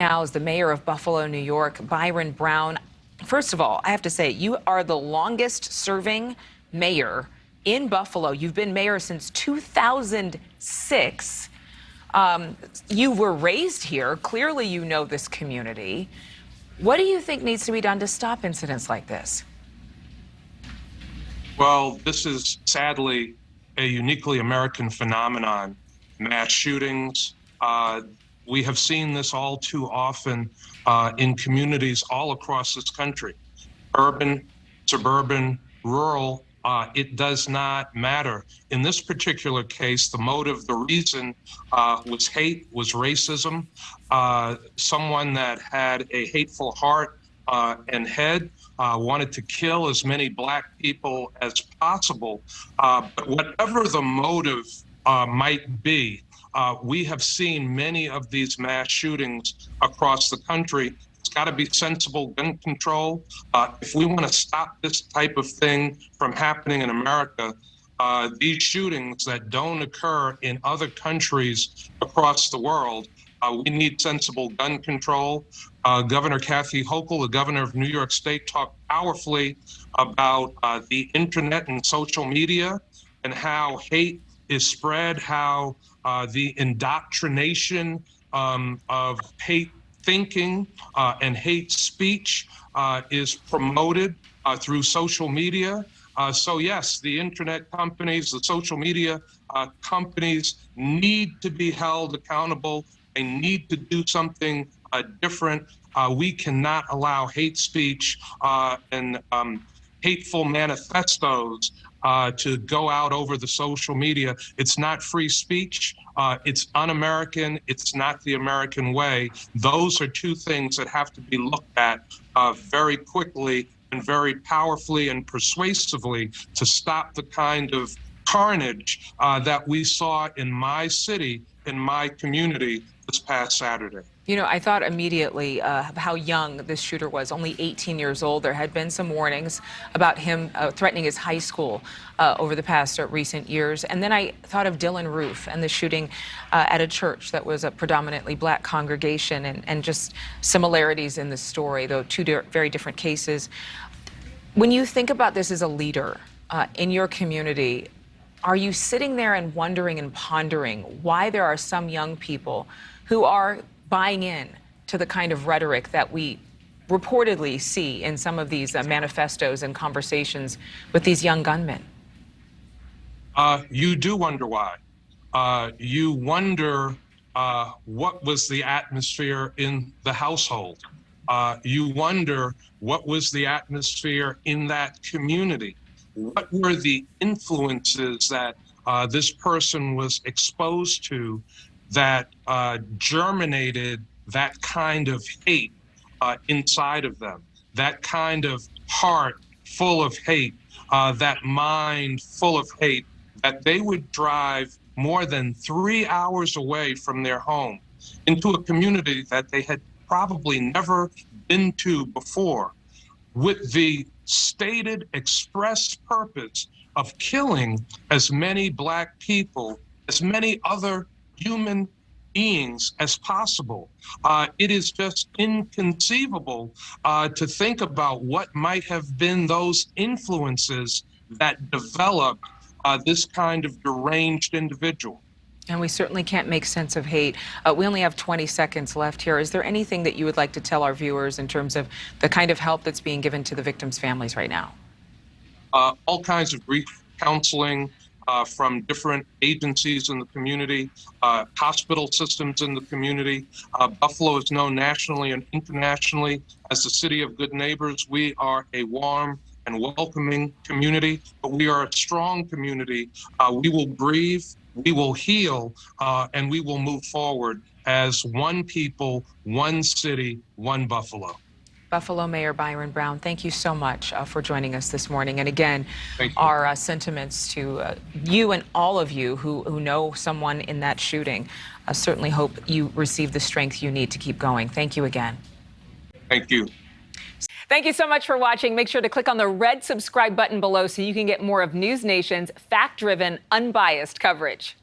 Now is the mayor of Buffalo, New York, Bryon Browns. First of all, I have to say, you are the longest serving mayor in Buffalo. You've been mayor since 2006. You were raised here. Clearly, you know this community. What do you think needs to be done to stop incidents like this? Well, this is sadly a uniquely American phenomenon, mass shootings. We have seen this all too often in communities all across this country, urban, suburban, rural. It does not matter. In this particular case, the motive, the reason was hate, was racism. Someone that had a hateful heart and head wanted to kill as many Black people as possible. But whatever the motive might be, we have seen many of these mass shootings across the country. It's got to be sensible gun control. If we want to stop this type of thing from happening in America, these shootings that don't occur in other countries across the world, we need sensible gun control. Governor Kathy Hochul, the governor of New York State, talked powerfully about the internet and social media and how hate is spread, how the indoctrination of hate thinking and hate speech is promoted through social media. So yes, the internet companies, the social media companies need to be held accountable. They need to do something different. We cannot allow hate speech and hateful manifestos to go out over the social media. It's not free speech. It's un-American. It's not the American way. Those are two things that have to be looked at very quickly and very powerfully and persuasively to stop the kind of carnage that we saw in my city, in my community this past Saturday. You know, I thought immediately how young this shooter was, only 18 years old. There had been some warnings about him threatening his high school over the past recent years. And then I thought of Dylan Roof and the shooting at a church that was a predominantly Black congregation, and just similarities in the story, though two very different cases. When you think about this as a leader in your community, are you sitting there and wondering and pondering why there are some young people who are buying in to the kind of rhetoric that we reportedly see in some of these manifestos and conversations with these young gunmen? You do wonder why. You wonder what was the atmosphere in the household. You wonder what was the atmosphere in that community. What were the influences that this person was exposed to that germinated that kind of hate inside of them, that kind of heart full of hate, that mind full of hate, that they would drive more than 3 hours away from their home into a community that they had probably never been to before, with the stated express purpose of killing as many Black people, as many other human beings as possible. It is just inconceivable to think about what might have been those influences that developed this kind of deranged individual. And we certainly can't make sense of hate. We only have 20 seconds left here. Is there anything that you would like to tell our viewers in terms of the kind of help that's being given to the victims' families right now? All kinds of grief counseling from different agencies in the community, hospital systems in the community. Buffalo is known nationally and internationally as the city of good neighbors. We are a warm and welcoming community, but we are a strong community. We will grieve, we will heal, and we will move forward as one people, one city, one Buffalo. Buffalo Mayor Bryon Browns, thank you so much for joining us this morning. And again, our sentiments to you and all of you who know someone in that shooting. Certainly hope you receive the strength you need to keep going. Thank you again. Thank you. Thank you so much for watching. Make sure to click on the red subscribe button below so you can get more of NewsNation's fact-driven, unbiased coverage.